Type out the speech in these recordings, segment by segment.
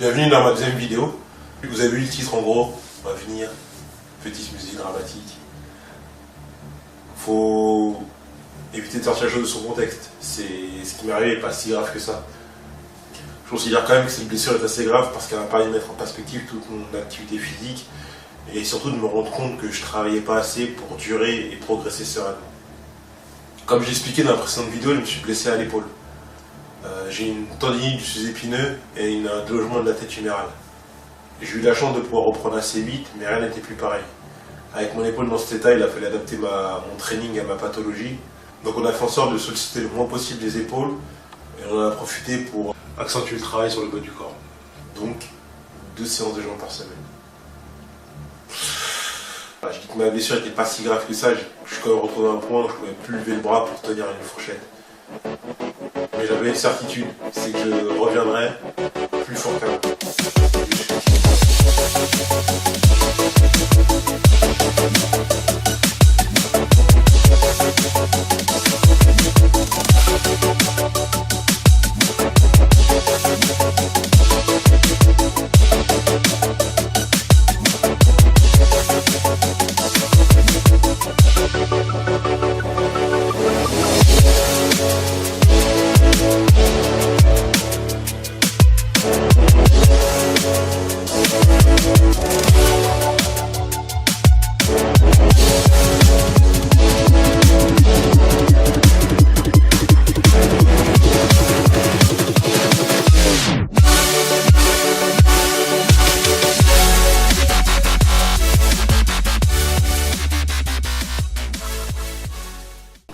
Bienvenue dans ma deuxième vidéo. Vous avez vu le titre en gros, on va finir, petite musique dramatique. Faut éviter de sortir la chose de son contexte. Ce qui m'est arrivé n'est pas si grave que ça. Je considère quand même que cette blessure est assez grave parce qu'elle m'a permis de mettre en perspective toute mon activité physique et surtout de me rendre compte que je travaillais pas assez pour durer et progresser sereinement. Comme j'ai expliqué dans la précédente vidéo, je me suis blessé à l'épaule. J'ai une tendinite du sous-épineux et un délogement de la tête humérale. J'ai eu la chance de pouvoir reprendre assez vite, mais rien n'était plus pareil. Avec mon épaule dans cet état, il a fallu adapter mon training à ma pathologie. Donc on a fait en sorte de solliciter le moins possible les épaules et on en a profité pour accentuer le travail sur le bas du corps. Donc 2 séances de jambes par semaine. Je dis que ma blessure n'était pas si grave que ça, je suis quand même retrouvé à un point où je ne pouvais plus lever le bras pour tenir une fourchette. Mais j'avais une certitude, c'est que je reviendrai plus fort qu'avant.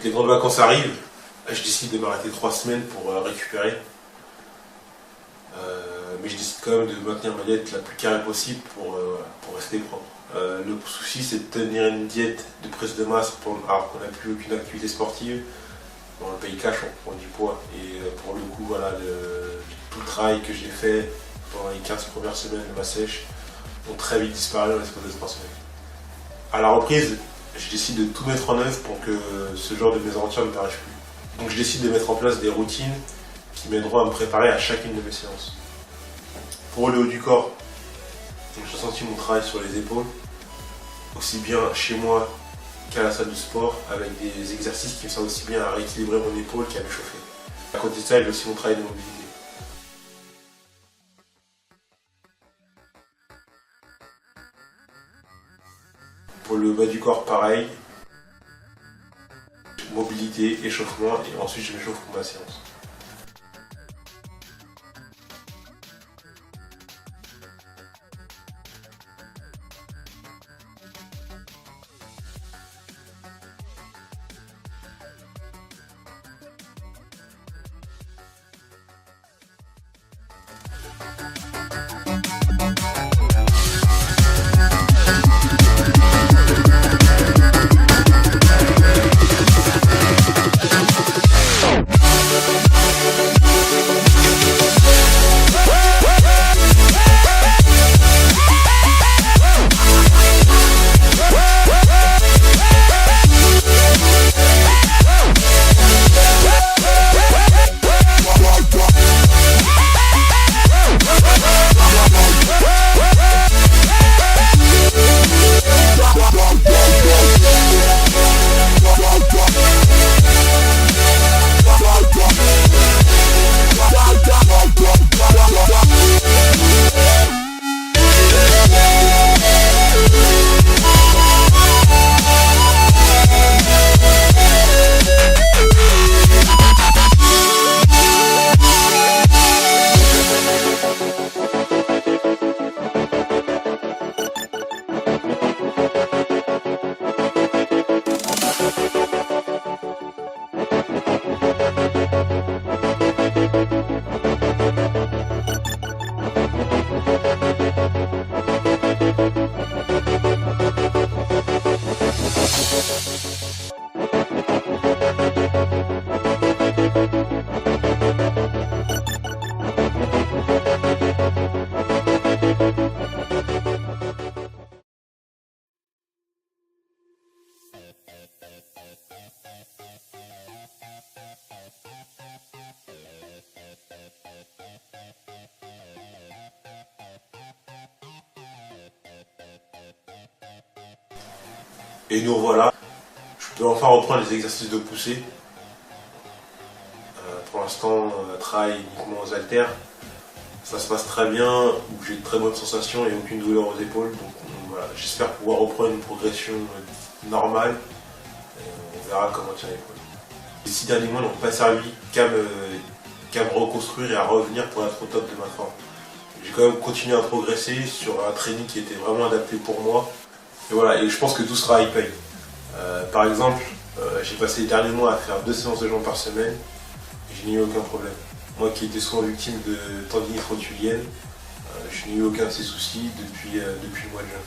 Les grandes vacances arrivent, je décide de m'arrêter 3 semaines pour récupérer. Mais je décide quand même de maintenir ma diète la plus carrée possible pour rester propre. Le souci c'est de tenir une diète de prise de masse alors qu'on n'a plus aucune activité sportive. Dans le pays cash on prend du poids et pour le coup voilà, tout le travail que j'ai fait pendant les 15 premières semaines de ma sèche ont très vite disparu dans l'espace de 3 semaines. À la reprise, je décide de tout mettre en œuvre pour que ce genre de mésaventure ne m'arrive plus. Donc je décide de mettre en place des routines qui m'aideront à me préparer à chacune de mes séances. Pour le haut du corps, j'ai senti mon travail sur les épaules, aussi bien chez moi qu'à la salle de sport, avec des exercices qui me servent aussi bien à rééquilibrer mon épaule qu'à m'échauffer. À côté de ça, j'ai aussi mon travail de mobilité. Pour le bas du corps, pareil. Mobilité, échauffement, et ensuite je m'échauffe pour ma séance. Et nous voilà. Je peux enfin reprendre les exercices de poussée. Pour l'instant, travail uniquement aux haltères. Ça se passe très bien, où j'ai de très bonnes sensations et aucune douleur aux épaules. Donc voilà, j'espère pouvoir reprendre une progression normale. On verra comment tient l'épaule. Les 6 derniers mois n'ont pas servi qu'à me reconstruire et à revenir pour être au top de ma forme. J'ai quand même continué à progresser sur un training qui était vraiment adapté pour moi. Et voilà, et je pense que tout ce travail paye. Par exemple, j'ai passé les derniers mois à faire 2 séances de jambes par semaine et je n'ai eu aucun problème. Moi qui étais souvent victime de tendinite rotulienne, je n'ai eu aucun de ces soucis depuis le mois de juin.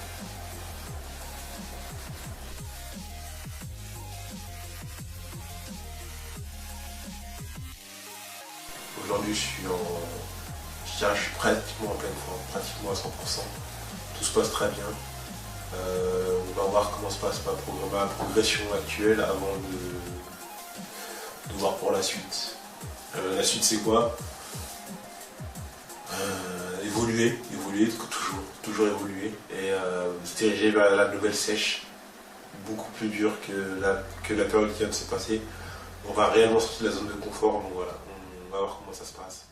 Aujourd'hui, je suis pratiquement en pleine forme, pratiquement à 100%. Tout se passe très bien. On va voir comment se passe ma progression actuelle avant de voir pour la suite. La suite, c'est quoi? Évoluer, toujours évoluer et se diriger vers la nouvelle sèche, beaucoup plus dure que la période qui vient de se passer. On va réellement sortir de la zone de confort, donc voilà, on va voir comment ça se passe.